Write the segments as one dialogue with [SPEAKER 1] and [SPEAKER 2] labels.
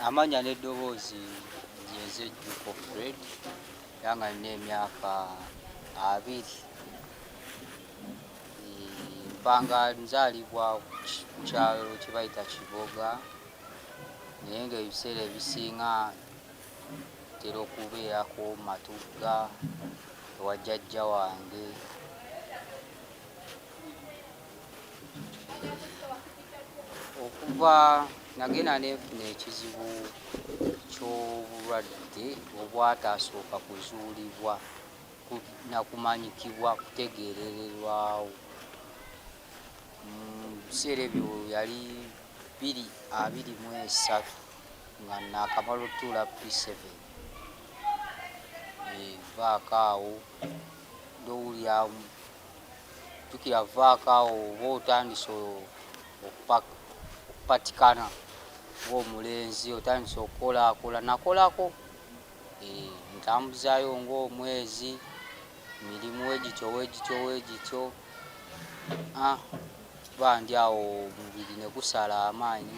[SPEAKER 1] amanya n'eddoboozi lyeze Jjuko Fred era nga nina emyaka 20. Mpanga nzaalibwa ku kyalo kye bayita Kiboga, naye ng'ebiseera ebisinga ntera okubeerako Matugga ewa jjajja wange. Okuva nagenda neefuna ekizibu ky'obulwadde obwatasooka kuzuulibwa na kumanyikibwa kutegeerererwawo. Biseera ebyo yali 2023 nga naakamala otuula P7. Vaako awo ndowulira jjukira vaako awo oba otandise okupatikana ng'omulenzi, otandise okukolaakola. Nakolako ntambuzaayo ng'omwezi, mirimu wegityo bandi awo omubiri ne gusala amaanyi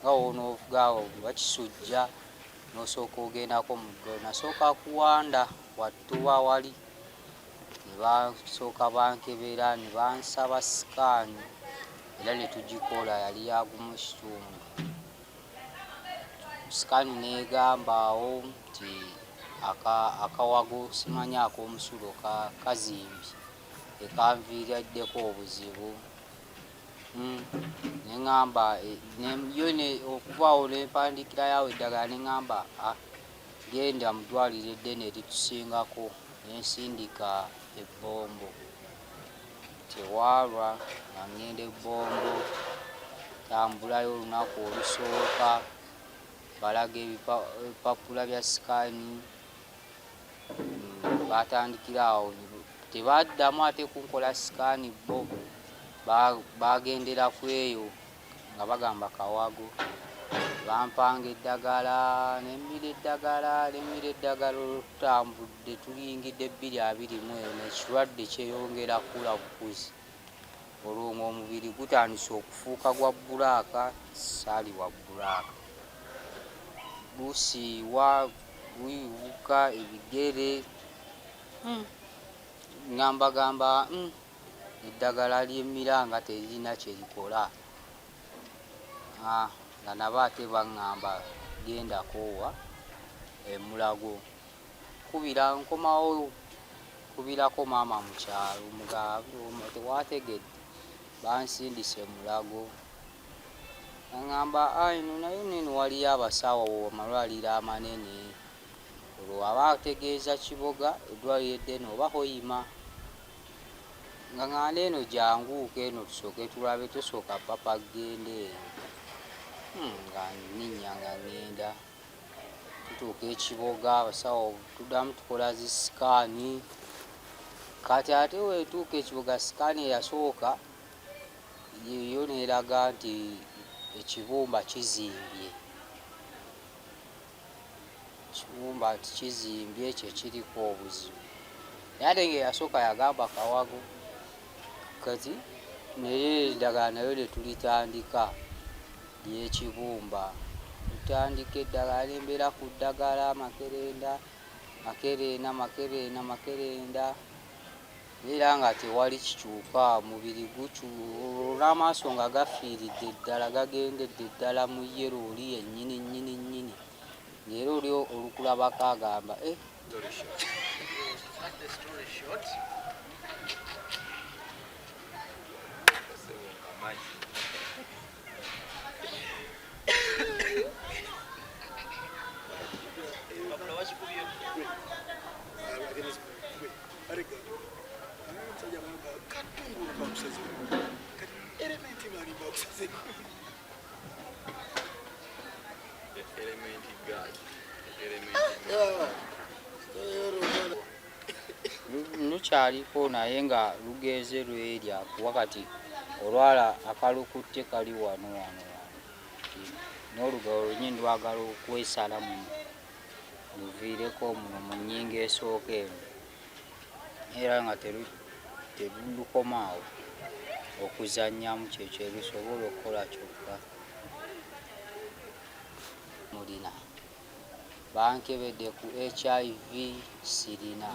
[SPEAKER 1] nga wonoovuga bakisujja n'osooka ogendako mu ddwaliro. Nasooka kuwanda Wattuba wali, ne basooka bankebera ne bansaba sikaani era ne tugikola, yali yagumu ekitundu. Sikaani n'egamba awo nti akawago simanyi ak'omusulo kazimbye, ekanviiraddeko obuzibu. Neŋŋamba yo okuva awo ne mpandikira yawe eddagala, neŋŋamba genda mu ddwaliro eddene eritusingako, nensindika ebbombo. Tewaalwa nga ŋŋenda ebbombo, tambulayo olunaku olusooka, balaga ebipapula bya sikaani, batandikira awo. Tebaddamu ate kunkola sikaani bo, bagendera ku eyo nga bagamba kawago. Bampanga eddagala, nemmira eddagala, olutambudde tulingidde 2021, ekirwadde kyeyongera kula bukuzi. Olwo ng'omubiri gutandise okufuuka gwa bbulaaka, saali wa bbulaaka. Gusiiwa, guyiwuka ebigere. Ngambagamba eddagala ly'emmira nga teririna kye likola. Nga nabo ate baŋŋamba genda koowa Mulago. Nkomawo kubirako maama mu kyalo, tewategedde, bansindise Mulago. Aŋŋamba ino naye neno waliyo abasawo amalwaliro amanene. Olwo aba ategeeza Kiboga eddwaliro eddene oba hoyima. Nga ŋŋamba eno janguuka eno tusooke tulabe, tosooka papa ggende eyo. Nga nninnya nga ŋŋenda. Tutuuka eKiboga, abasawo tuddamu tukola zi sikaani. Kati ate weetuuka eKiboga, sikaani eyasooka yo n'eraga nti ekibumba kizimbye. Ekibumba nti kizimbye, kye kiriko obuzibu. Naye ate ng'eyasooka yagamba kawago. Kati naye eddagala nayo ne tulitandika ly'ekibumba. Tutandika eddagala, nembeera ku ddagala makerenda era nga tewali kikyuka, mubiri n'amaaso nga gafiiridde ddala, gagendedde ddala mu yero oli yennyini. Ng'era oli olukulabako agamba lukyaliko naye nga lugenze lwerya kuba kati olwala akalukutte kali wano. N'olugalo lwennyini lwagala okwesala luviireko muno mu nnyingo esooka eno, era nga terulukomaawo okuzannyamu kyekyo ebisobola okukola kyokka. mulina. Bankebedde ku HIV sirina,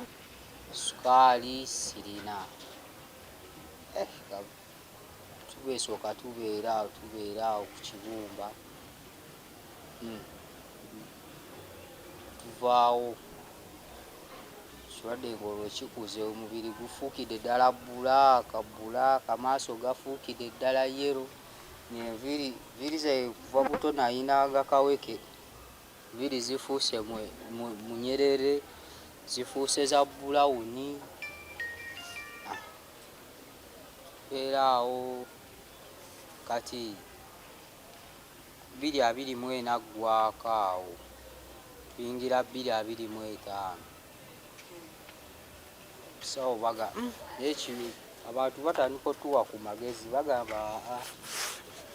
[SPEAKER 1] sukaali sirina. Tubesooka tubeera awo ku Kibumba. Tuvaawo kirwadde ng'olwo kikuze, omubiri gufuukidde ddala bbulaaka, amaaso gafuukidde ddala yero, enviiri ze kuva buto nayinanga kaweke, enviiri zifuuse munyerere, zifuuse za bbulawuni. Tubeera awo kati 2024 ggwako awo, tuyingira 2025. So baga abantu batandika otuwa ku magezi, bagamba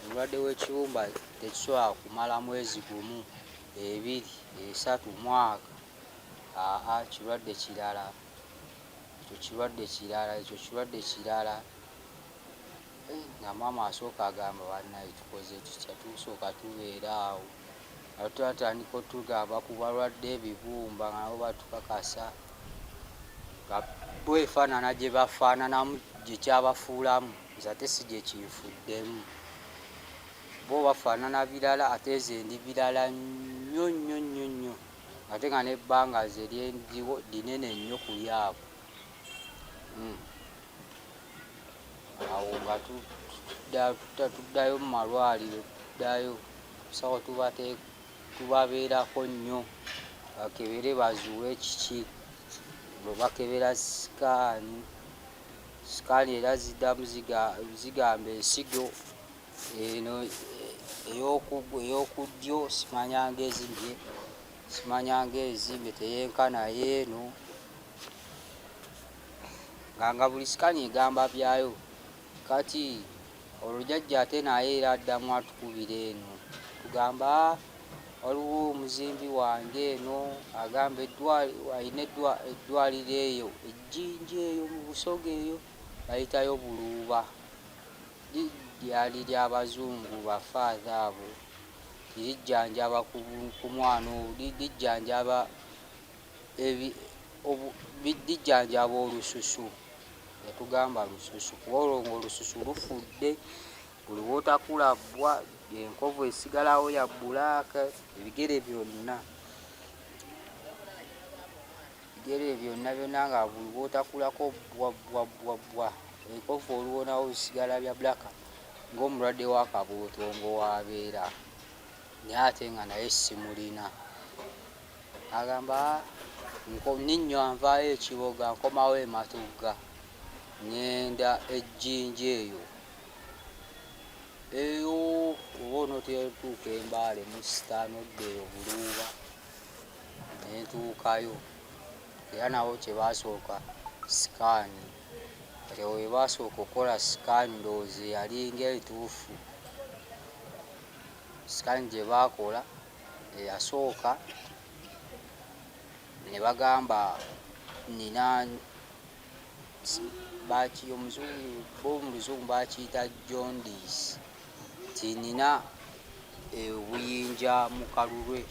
[SPEAKER 1] omulwadde w'ekibumba tekisobola kumala mwezi gumu, 2, 3, mwaka. Kirwadde kirala, ekyo kirwadde kirala. Nga maama asooka agamba bannaye tukoze tutya, tusooka tubeera awo. Atutandika otugamba ku balwadde ebibumba nga nabo batukakasa nga bwefaanana gye bafaananamu, gye kyabafuulamu, nze ate si gye kinfuddemu. Bo bafaanana birala ate nze ndi birala nnyo, ate nga n'ebbanga ze linene nnyo ku lyabo. Awo nga tuddayo mu malwaliro, sawo tubabeerako nnyo, bakebere bazuule kiki. Bwe bakebera sikaani era ziddamu zigamba ensigo eno ey'oku ddyo simanyanga ezimbe teyenkana yeeno, nga buli sikaani egamba byayo. Kati olwo jjajja ate naye era addamu atukubira eno, tugamba waliwo omuzimbi wange eno agamba alina eddwaliro eyo ejjinja eyo mu Busoga eyo bayitayo Buluuba, lyali ly'Abazungu, bafaada abo, lijjanjaba ku mwana lijjanjaba olususu. Yatugamba lususu, kuba olwo ng'olususu lufudde, buli lw'otakulabbwa enkovu esigalawo ya bbulaaka, ebigere byonna nga buli lw'otakulako bwa enkovu oluwonawo bisigala bya bbulaaka, ng'omulwadde w'akabootongo w'abeera. Naye ate nga naye simulina. Agamba ninnywa nvaayo Ekiboga, nkomawo e Matugga, ngenda ejjinja eyo oba onootuuka Embaale mu sitaanodde eyo Buluuba, ne ntuukayo. Era nabo kye baasooka sikaani, kati we baasooka okukola sikaani ndowooza eyalinga entuufu. Sikaani gye baakola eyasooka ne bagamba nina omuzungu bakiyita jaundice, nti nina obuyinja mu kalulwe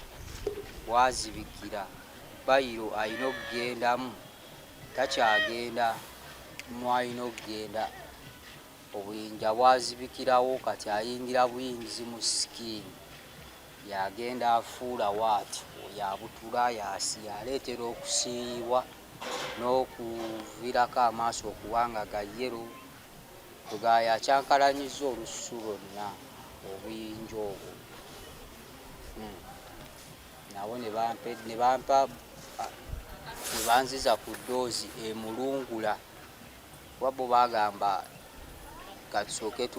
[SPEAKER 1] bwazibikira, bayiro alina okugendamu, takyagenda mwalina okugenda, obuyinja bwazibikirawo, kati ayingira buyingizi mu sikiini, yagenda afuula waati, yabutula yaleetera okusiiyibwa n'okuviirako amaaso okuba nga ga yero, tugaa yakyankalanyizza olususu lwonna obuyinja obwo. Nabo ne banziza ku ddoozi emulungula, kuba bo baagamba katusooke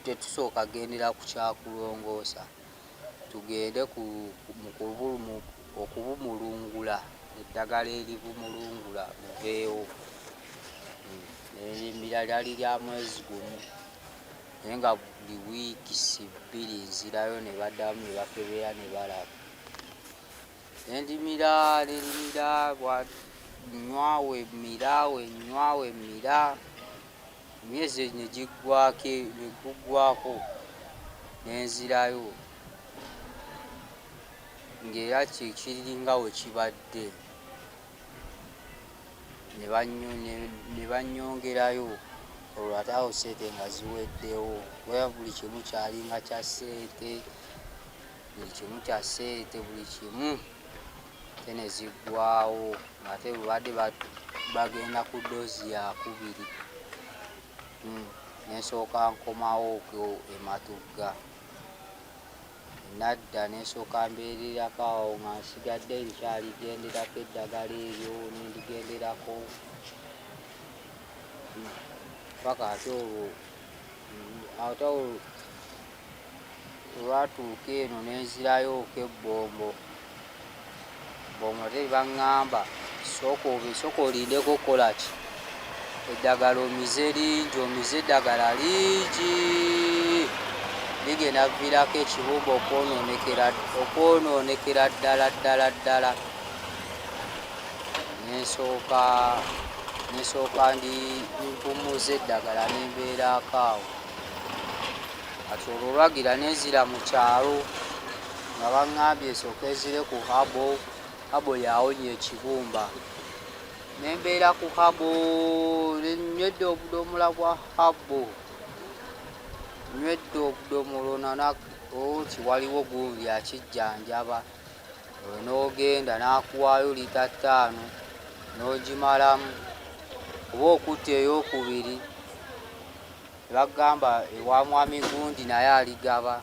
[SPEAKER 1] tetusooka gendera ku kyakulongoosa, tugende okubumulungula, eddagala eribumulungula buveewo. Nerimira lyali lya mwezi gumu, naye nga buli wiikisi 2 nzirayo ne baddamu ne bakebera ne balaba. Nerimira nywawo emira, emyezi ne giggwaako, ne nzirayo ng'era kiringa we kibadde ne bannyongerayo olwo ate awo ssente nga ziweddewo kuba buli kimu kyalinga kya ssente, buli kimu kya ssente, buli kimu ate ne ziggwawo ng'ate lubadde bagenda ku ddoozi yakubiri. Nensooka nkomawo okwo Matugga, nadda nensooka mbeererako awo nga nsigadde nkyaligenderako eddagala eryo nendigenderako paka ate olwo ate olwo olwatuuka eno nenzirayooko ebbombo ate baŋŋamba sooka olindeko okukolaki eddagala omize lingi, omize eddagala lingi ligenda kuviirako ekibumba okwonoonekera ddala. Nensooka mpumuza eddagala nembeerako awo. Kati olwo olwagira nenzira mu kyalo nga baŋŋambye esooka ezire ku habo yawonya ekibumba. Nembeera ku habo nenywedde obudomola bwa habo, nywedde obudomolo oti waliwo gundi akijjanjaba. Olwo n'ogenda n'akuwaayo lita 5 n'ogimalamu, oba okutta ey'okubiri bagamba ewa mwami gundi naye aligaba,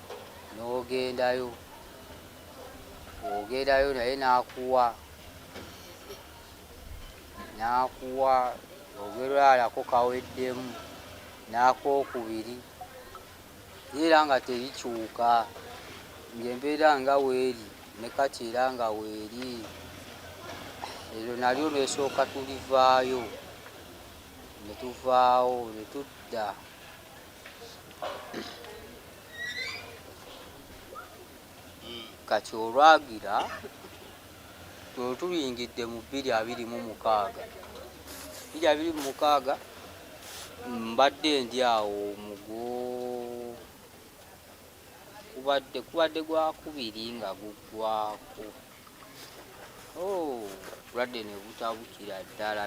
[SPEAKER 1] n'ogendayo naye n'akuwa olwalako kaweddemu n'akookubiri era nga tebikyuka, ng'embeera nga weeri ne kati era nga weeri. Eryo nalyo nesooka tulivaayo ne tuvaawo ne tudda. Kati olwagira olwo tulingidde mu 2026 mbadde ndi awo omugwo kubadde gwakubiri nga guggwako. Obulwadde ne butabukira ddala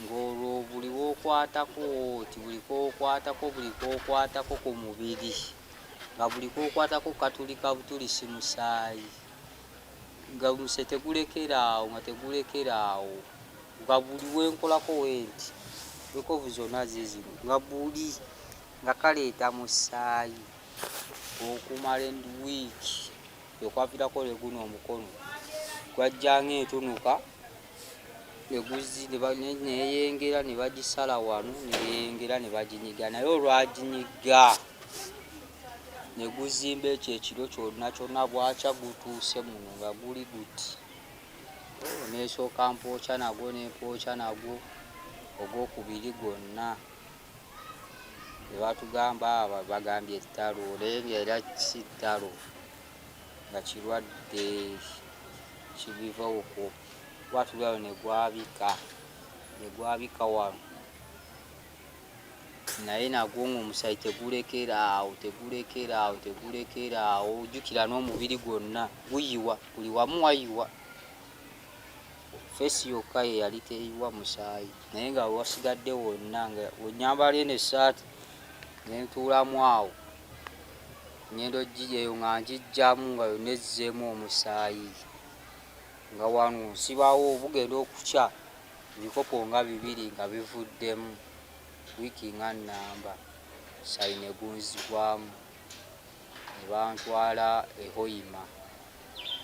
[SPEAKER 1] ng'olwo buli kookwatako ku mubiri nga buli kookwatako katulika butulisi musaayi nga muse tegulekera awo nga buli wenkolako wenti bikovu zonna zizino nga buli nga kaleeta musaayi okumala wiiki okwavirako leguno omukono gwajjanga entunuka neyengera ne bagisala wano neyengera ne baginyiga, naye olwaginyiga ne guzimba ekyo ekiro kyonna bwakya gutuuse muno nga guli guti. Nesooka mpookya nagwo ogwokubiri gwonna ne batugamba bagambye ettalo naye ngaera si ttalo nga kirwadde kibiva okwo watulwayo ne gwabika wano, naye nagwo ng'omusaayi tegulekera awo ojjukira n'omubiri gwonna guyiwa, buli wamu wayiwa, feesi yokka ye yali teyiwa musaayi, naye nga wasigadde wonna nga onyambala eno essaati nentuulamu awo ngendo eyo nga ngijjamu nga yonna ezzeemu omusaayi nga wano nsibawo bugenda okukya ebikopo nga 2 nga bivuddemu, wiiki nga nnamba. Musaayi ne gunzigwamu ne bantwala e Hoima.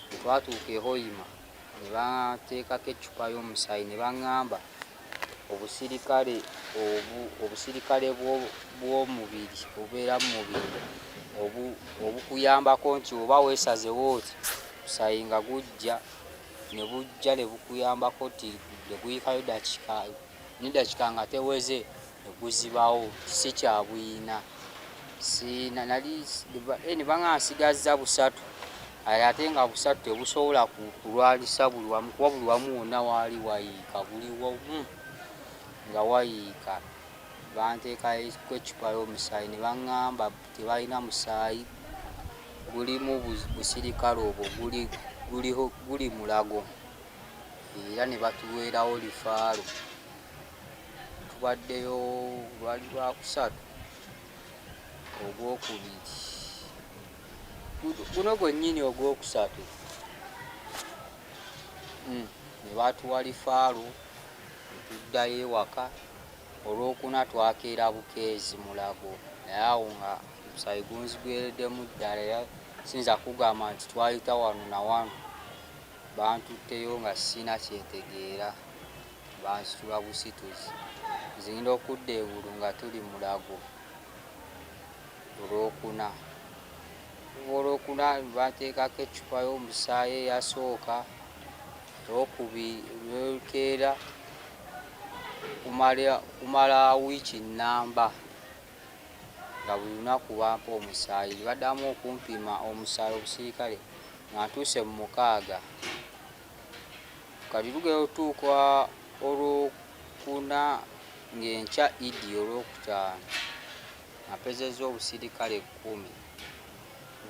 [SPEAKER 1] Bwe twatuuka e Hoima ne bateekako eccupa y'omusaayi ne baŋŋamba obusirikale bw'omubiri obubeera mu mubiri obukuyambako nti oba weesazewo oti musaayi nga gujja ne bukuyambako ti teguyikayo dakika nga teweze ne guzibawo, si kya bwina. Ne baŋŋansigazza 3 ate nga 3 tebusobola kulwalisa buli wamu kuba buli wamu wonna waali wayiika, buli wamu nga wayiika. Banteekako eccupa y'omusaayi ne baŋŋamba tebalina musaayi gulimu busirikale obwo guli Mulago era ne batuweerawo lifaalo. Tubaddeyo lwali Lwakusatu Ogwokubiri guno gwennyini Ogwokusatu ne batuwa lifaalo ne tuddayo ewaka. Olwokuna twakeera Bukeezi Mulago naye awo nga omusaayi gunzigwereddemu ddala era siyinza kugamba nti twayita wano na wano. Bantutteyo nga sina kyetegeera, bansitula busituzi. Nzigenda okudda egulu nga tuli Mulago Olwokuna. Olwokuna bateekako eccupa y'omusaayi eyasooka. Olwokubiri lwekeera kumala wiiki nnamba nga buli lunaku bampa omusaayi. Baddamu okumpima omusaayi obusirikale nga ntuuse mu 6. Kati tugenda otuuka Olwokuna ng'enkya Idi Olwokutaano napezezza obusirikale 10.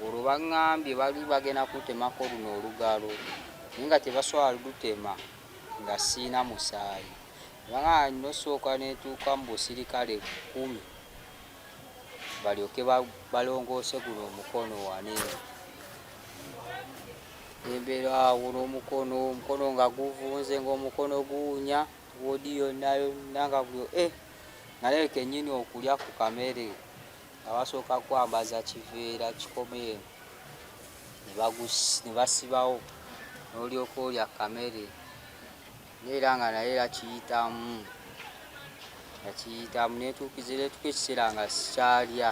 [SPEAKER 1] Olwo baŋŋambye bali bagenda kutemako luno olugalo naye nga tebasobola lutema nga siina musaayi. Baŋŋambye nosooka netuuka mu busirikale 10 balyoke balongoose guno omukono wane. Embeera awo n'omukono nga guvunze ng'omukono guwunya bodi yonna nga buli nga naye kennyini okulya ku kamere nga basooka kwambaza kiveera kikomere ne basibawo n'olyoka olya kamere era nga naye era kiyitamu netuukiza ekiseera nga sikyalya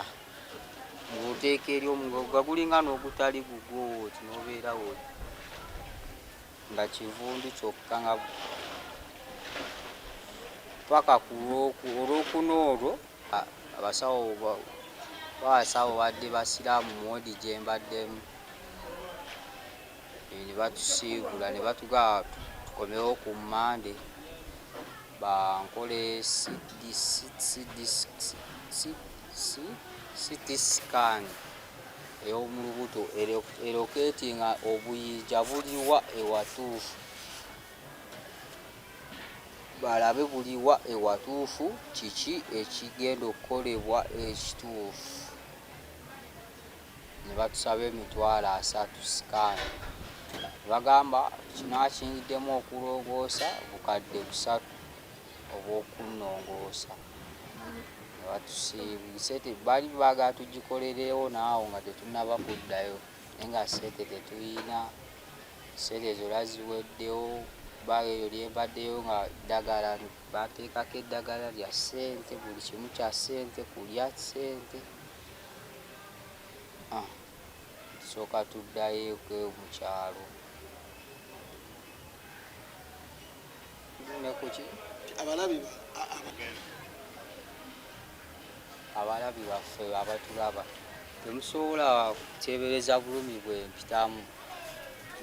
[SPEAKER 1] ng'oteeka eri nga gulinga n'ogutali gugwo n'obeerawo nga kivundu kyokka nga paka ku Olwokuna olwo abasawo badde basiraamu wodi gye mbaddemu ne batusiibula ne batugamba tukomewo ku Mmande bankole CT scan ey'omu lubuto erokeeti nga obuyinja buliwa ewatuufu, balabe buliwa ewatuufu kiki ekigenda okukolebwa ekituufu. Ne batusaba $30 sikaani. Bagamba kinakiyingiddemu okulongoosa bukadde 3 obw'okunnongoosa. Ne batusiibuse bali baagala tugikolerewo naawo nga tetunnaba kuddayo naye nga ssente tetuyina. Ssente ezo laziweddewo. Ebbanga eryo lyembaddeyo nga ddagala bateekako eddagala lya ssente, buli kimu kya ssente, kulya ssente. Tusooka tuddayo mu kyalo. Abalabi baffe abatulaba temusobola kuteebereza bulumi bwe mpitamu,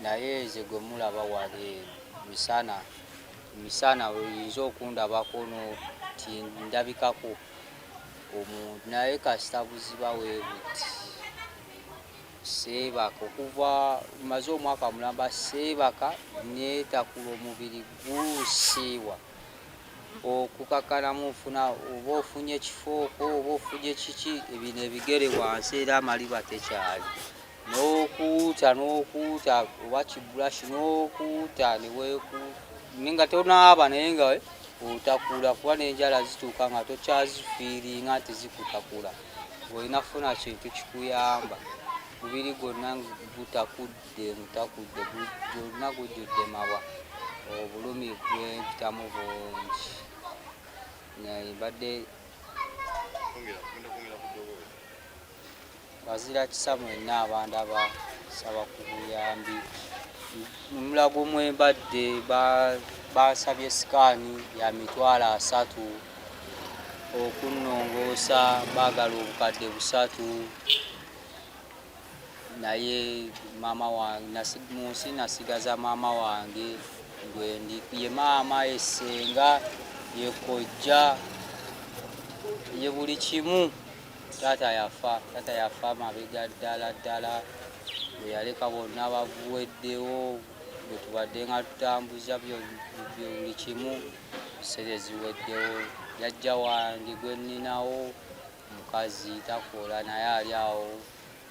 [SPEAKER 1] naye nze gwe mulaba wali misana oyinza okundabako nti ndabikako omuntu, naye kasita buziba weebuti. Seebaka okuva maze omwaka mulamba seebaka neetakula omubiri gusiiwa okukakanamu nfuna oba ofunye ekifooko oba ofunye kiki ebino ebigere wansi era amaliba tekyali n'okuuta oba kibulashi n'okuuta nga tonaaba naye nga otakula kuba n'enjala zituuka nga tokyazifiiringa nti zikutakula ng'olina kufuna kintu kikuyamba. Mubiri gwonna gutakudde gwonna gujjudde mawa, obulumi bwempitamu bungi. Mbadde bazira kisa mwenna abandaba saba ku buyambi. Mu Mulago mwe mbadde basabye sikaani ya $30 okunnongoosa, baagala obukadde 3. Naye maama wange mu nsi nasigaza maama wange ye maama essenga ye kojja ye buli kimu. Taata yafa mabega ddala yaleka bonna bavuweddewo bwe tubadde nga tutambuza buli kimu ssente ziweddewo. Jjajja wange gwe nninawo mukazi takola naye ali awo,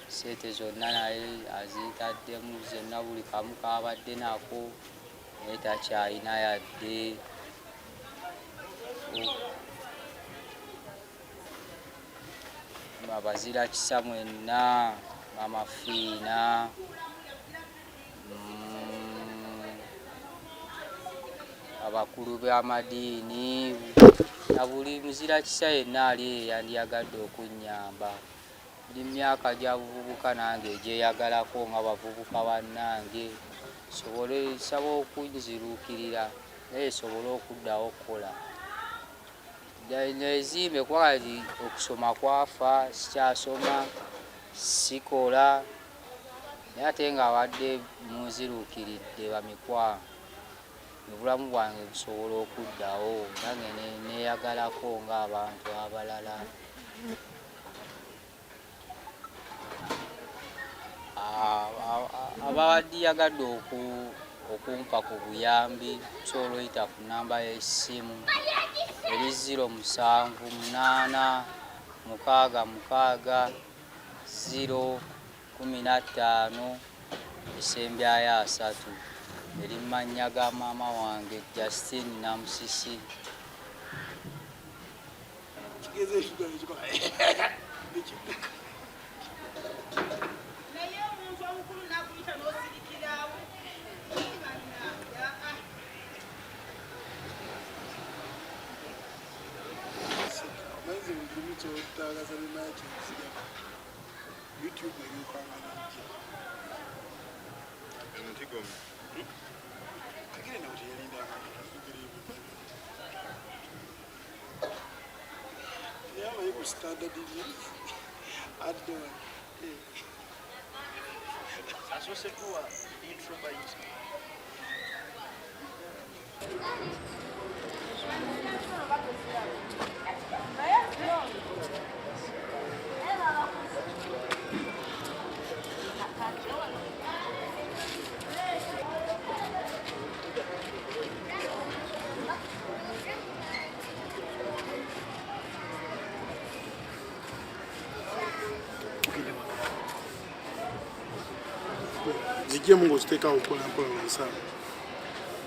[SPEAKER 1] ssente zonna naye aziyitaddemu zenna, buli kamu kabadde nako naye takyalina yadde. Abazira kisa mwenna, amafiina, abakulu b'amadiini na buli muzira kisa yenna ali yandiyagadde okunnyamba. Buli myaka gya buvubuka nange egyeyagalako nga bavubuka bannange, saba okunziruukirira naye sobole okuddawo okukola. Nezimbe kuba okusoma kwafa, sikyasoma, sikola, naye ate nga abadde munziruukiridde bamikwa, obulamu bwange busobola okuddawo nange neeyagalako ng'abantu abalala. Abadiyagadde okumpa ku buyambi nsobola oyita ku nnamba y'essimu eri 07866015 eri mannya ga maama wange Justine Namusisi.
[SPEAKER 2] Zijje mungu ziteekawo okukola mpola wansawo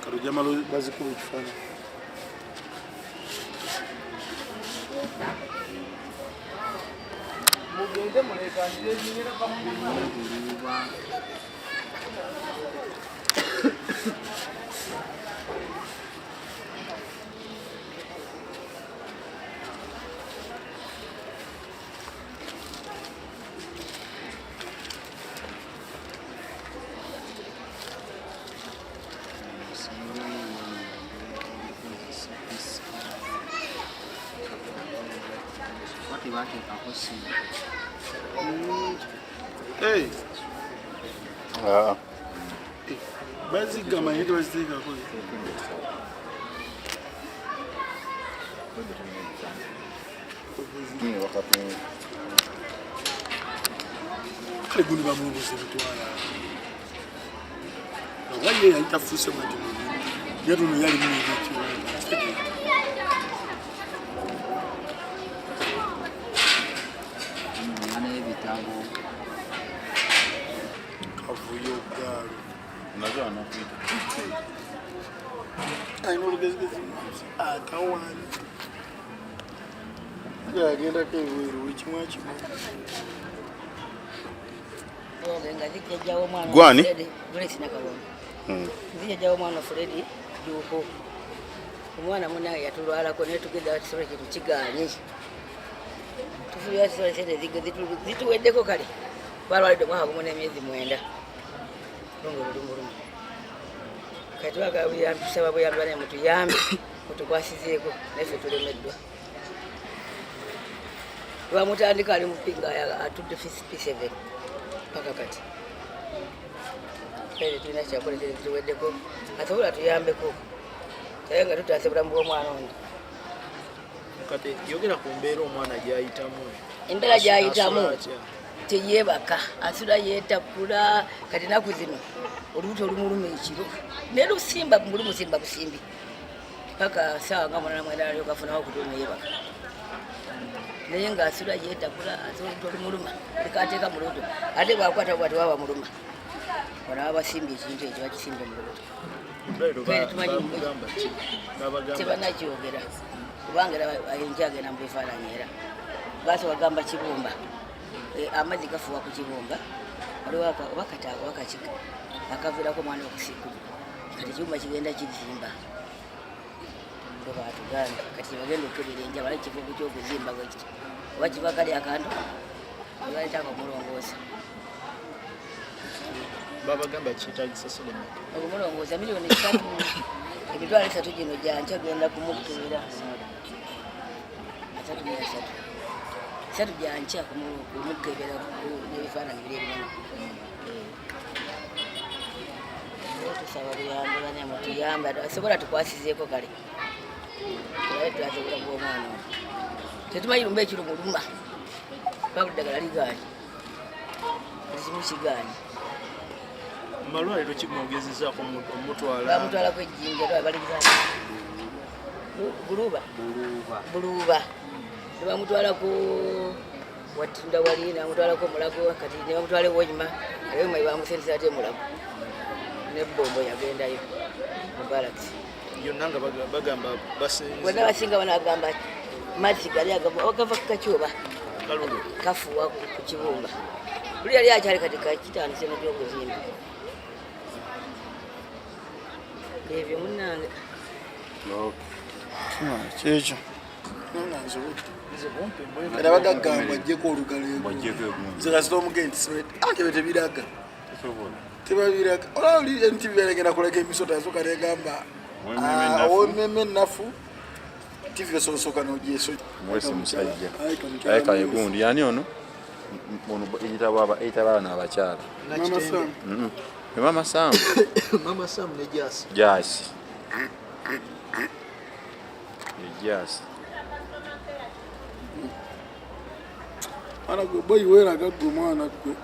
[SPEAKER 2] kalujama bazikuba ekifaananyi. Mugende mulekanire ebinyera Hey. Bazigama yetu bazika kule. Ni wakati kule ba mungu sebutwala. Waye yitafuse mati. Yetu no yali mimi yetu.
[SPEAKER 3] Unajua anakuita.
[SPEAKER 2] I know the guys akawani. Ya genda ke wichimwa chimwa.
[SPEAKER 4] Ngazike jawo mwana
[SPEAKER 3] Gwani?
[SPEAKER 4] Grace Nakabona. Nzije jawo mwana Fredi yuko. Omwana muna yatulwala ko ne tugenda kisore kitu kiganye. Tufuya kisore sente zituweddeko kale. Balwalidde mwaka gumu n'emyezi 9. Lungu. Katwaga buyambi sababu yamba ne mutuyambi mutukwasizeeko naffe tulemeddwa. Lwamutandika ali mupinga atudde P7 paka kati. Kale tulina kyakola tuweddeko asobola tuyambeko. Naye nga tutaase bulamu bw'omwana ono.
[SPEAKER 5] Kati yogera ku mbeera omwana gy'ayitamu.
[SPEAKER 4] Embeera gy'ayitamu teyebaka asula yetakula kati naku zino olubuto olumuluma ekiro ne lusimba mulumusimba busimbi paka sawa nga mwana mwenda aliyokafuna okutuuma yebaka naye ngaasula yetakula asula olubuto olumuluma likateeka mu lubuto ate bwakwata bwati waba muluma wona basimba ekintu ekyo bakisimba mu lubuto tebanakyogera kubanga ayinza agenda mu bifaananyi era baso bagamba kibumba amazzi gafuwa ku kibumba waliwo bakataago bakakika akaviirako mwana okusiku kati ekibumba kigenda kizimba ngo batuganda kati bagenda okukebera enjabala kifuuku kyokuzimba bwekiti oba kiba kali akantu ebaleetako omulongoosa
[SPEAKER 5] babagamba kitagisa ssente
[SPEAKER 4] okumulongoosa miliyoni 3 emitwalo 3 gino gyanca genda kumukebera 3 gyanca kumukebera n'ebifaananyi biri ebinene tusaba buyambe banyama tuyambe asobola tukwasizeeko kale tulabe tulasobola bw'omwana ono tetumanyi lumba ekiro muluma babuddagala ligaani kati kimu kigaani
[SPEAKER 5] malwaliro kimwogezezaako omutwala
[SPEAKER 4] bamutwalako ejjinja baligizaako buluuba nebamutwalako watunda wali namutwalako mulago kati nebamutwala ewonyuma ewonyuma bamusendesa ate mulago nebombo yagendayo mubalaki
[SPEAKER 5] yonna nga bagamba
[SPEAKER 4] bonna basinga banagamba mazzi gali agava kukacyoba kafuwa ku kibumba buli yali akyali kati kakitandise nebyokuzimba ebyo munange
[SPEAKER 2] kyekyo era bagagamba ajjeko olugalego nze kasita omugenti tebe tebiraga tebabiraga olawuli ntv yalegenda kulaga emisota yasooka negamba owememe nafu tv esoosoka nogyeso
[SPEAKER 3] mwesi musajja ayeka egundi yani ono eyitaba abaana abakyala mama Sam
[SPEAKER 5] mama Sam ne
[SPEAKER 3] jasi
[SPEAKER 2] ana gwe boyi weraga gwe mwana gwe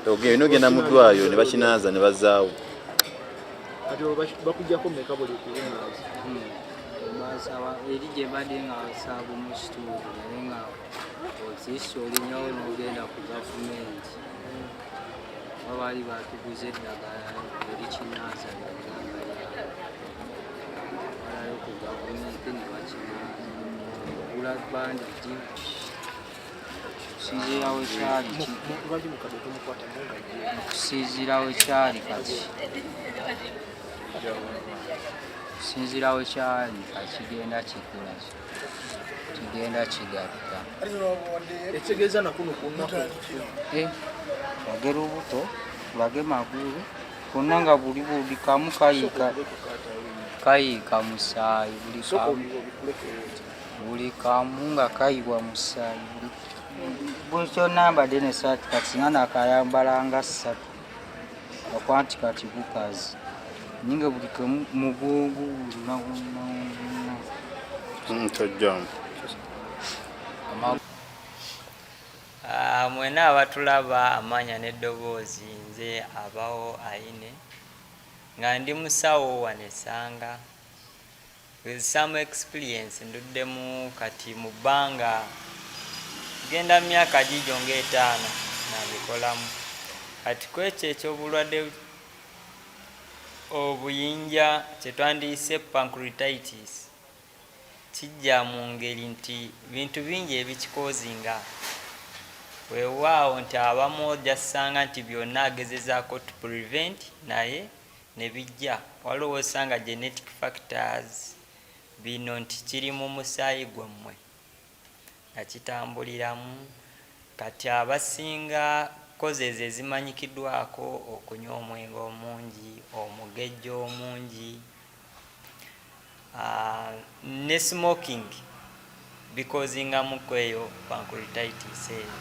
[SPEAKER 3] ogenda nogenda mu ddwaliro ne bakinaaza ne bazaawo
[SPEAKER 5] kati bakujjako meka buli kulunaazi
[SPEAKER 1] eri gye badde nga basaabu mu kituufu naye nga ozisi olinyawo n'ogenda ku gavumenti oba baali batuguza eddagala eri kinaaza walayo ku gavumenti ne bakinaaza ogula banditi okusinziira wekyali kati sinzira wekyali kigenda kikola kigenda kigatta
[SPEAKER 5] etegeeza nakuno kunnaku
[SPEAKER 1] bage lubuto bage magulu konna nga buli kamu kayiika musaayi buli kamu nga kayiwa musaayi buli kyonambadde ne saati kati singa nakayambalanga 3 akwanti kati bukazi ninga buli kamu mugongo
[SPEAKER 3] tojjamu
[SPEAKER 6] mwena abatulaba amanya n'eddoboozi nze abawo Aine nga ndi musawo wanesanga with some experience nduddemu kati mu bbanga genda myaka gijo nga 5 nabikolamu kati kwekyo ekyobulwadde obuyinja kyetwandiyise pancreatitis kijja mu ngeri nti bintu bingi ebikikozinga weewaawo nti abamu ojasanga nti byonna agezezaako to prevent naye ne bijja waliwo osanga genetic factors bino nti kiri mu musaayi gwammwe nga kitambuliramu kati abasinga kozi ezimanyikiddwako okunywa omwenge omungi omugejjo omungi ne smoking bikozingamuku eyo pancreatitis eyo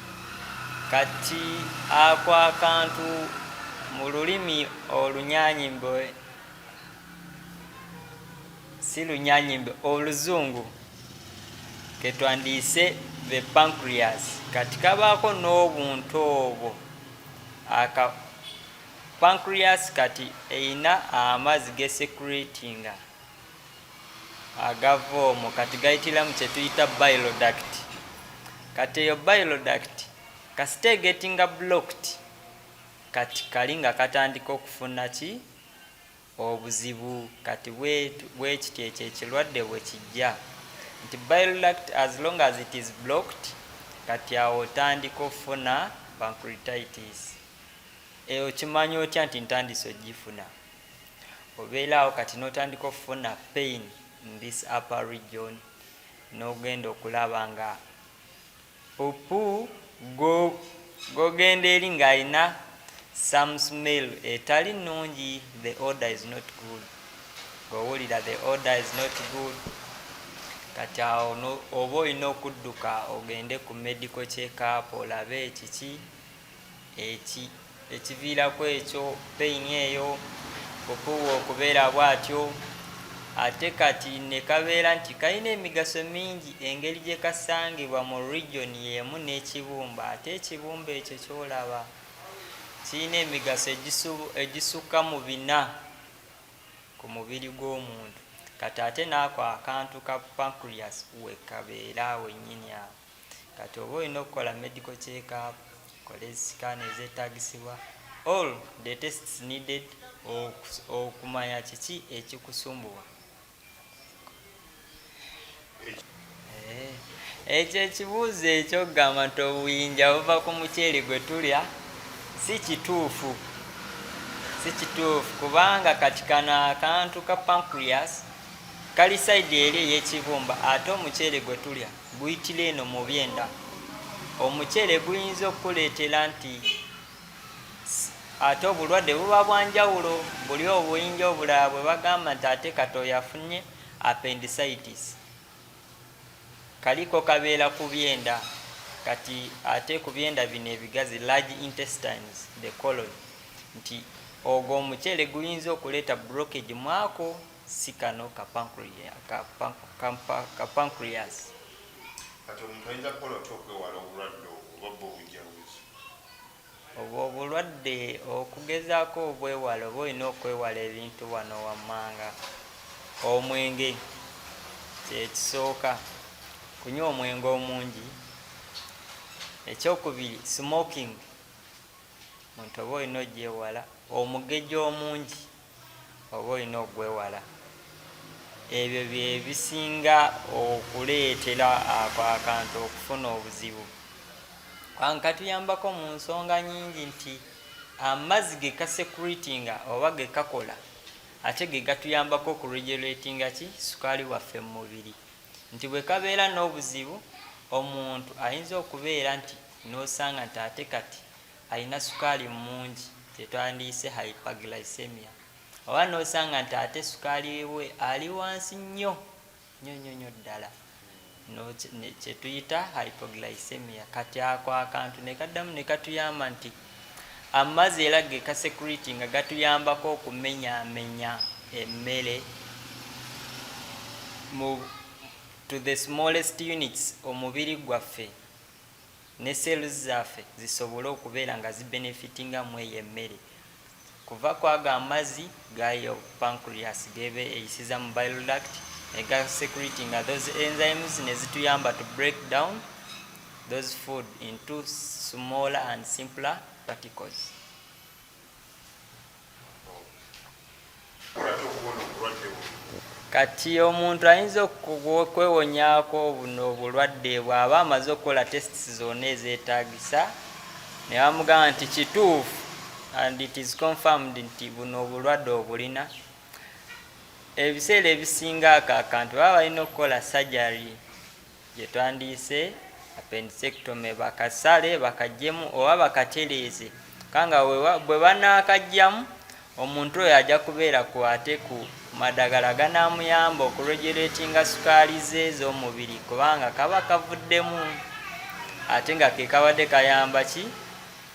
[SPEAKER 6] kati ako akantu mu lulimi olunyaanyimbe si lunyanyimbe oluzungu ketwandiise the pancreas kati kabaako n'obuntu obwo aka pancreas kati eina amazzi gesecretinga agava omwo kati gayitiramu kyetuyita bile duct kati eyo bile duct kasite gettinga blocked kati kali nga katandika okufuna ki obuzibu kati bwekityo ekyo ekirwadde bwe kijja nti bile duct as long as it is blocked kati awo otandika okufuna pancreatitis eyo kimanya otya nti ntandise ogifuna obeeraawo kati n'otandika okufuna pain in this upper region n'ogenda okulaba nga pupu gogenda eri ng'alina some smell etali nnungi, the order is not good. Gowulira the order is not good. Kati awo oba olina okudduka ogende ku medical check-up olabe ekiki ekiviirako ekyo pain eyo okuwa okubeera bwatyo ate kati ne kabeera nti kalina emigaso mingi engeri gye kasangibwa mu region y'emu n'ekibumba ate ekibumba ekyo kyolaba kirina emigaso egisukka mu 4 ku mubiri gw'omuntu kati ate naako akantu ka pancreas wekabeeraawo ennyini awo kati oba olina okukola medical check-up kola scan ezeetagisibwa all the tests needed okumanya kiki ekikusumbuwa. Ekyo ekibuuzo ekyokugamba nti obuyinja buva ku muceere gwe tulya si kituufu kubanga kati kano akantu ka pancreas kali side eri ey'ekibumba ate omuceere gwe tulya guyitira eno mu byenda. Omuceere guyinza okukuleetera nti ate obulwadde buba bwanjawulo buli obuyinja obulala bwe bagamba nti ate kati yafunye appendicitis kaliko kabeera ku byenda kati ate ku byenda bino ebigazi large intestines the colon nti ogwo omuceere guyinza okuleeta blockage mwako si kano ka pancreas.
[SPEAKER 3] Kati omuntu ayinza kukola otya okwewala obulwadde obwo obujjabuzi?
[SPEAKER 6] Obwo obulwadde okugezaako obwewala oba olina okwewala ebintu wano wammanga. Omwenge kyekisooka, kunywa omwenge omungi. Ekyokubiri smoking, muntu oba olina ogyewala. Omugejo omungi oba olina ogwewala. Ebyo bye bisinga okuleetera ako akantu okufuna obuzibu. Katuyambako mu nsonga nyingi nti amazzi ge kasecretinga oba ge kakola ate ge gatuyambako okuregulatinga ki sukaali waffe mu mubiri. Nti bwe kabeera n'obuzibu omuntu ayinza okubeera nti n'osanga nti ate kati alina sukaali mungi kyetwandiise hyperglycemia oba n'osanga nti ate sukaali we ali wansi nnyo ddala kyetuyita hypoglycemia. Kati ako akantu ne kaddamu ne katuyamba nti amazzi era ge kasecretinga gatuyambako okumenyaamenya emmere to the smallest units omubiri gwaffe ne cells zaffe zisobole okubeera nga zibenefitinga mu eyo emmere. Kuva kwaga amazzi gayo pancreas gebe eyisiza mu bile duct ega secreting those enzymes ne zituyamba to break down those food into smaller and simpler particles. Kati omuntu ayinza okwewonyaako buno obulwadde bw'aba amaze okukola tests zonna ezeetaagisa ne bamugamba nti kituufu and it is confirmed nti buno obulwadde obulina. Ebiseera ebisinga akantu baba balina okukola surgery gye twandiise appendicectomy, bakasale bakajjemu oba bakatereeze kanga bwe banaakajjamu omuntu oyo ajja kubeera ku ate ku madagala ganaamuyamba okuregulatinga sukaali ze ez'omubiri kubanga kaba kavuddemu ate nga ke kabadde kayamba ki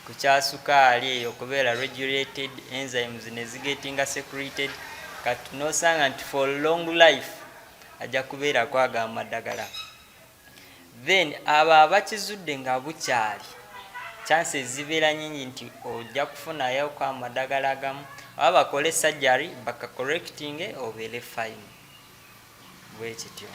[SPEAKER 6] ku kya sukaali eyo okubeera regulated enzymes ne zigetinga secreted. Kati nosanga nti for long life ajja kubeera kwagamba amadagala. Then abo abakizudde nga bukyali chances zibeera nyingi nti ojja kufunayo kwa amadagala gamu oba bakole surgery bakacorrecting obeere fine bwe kityo.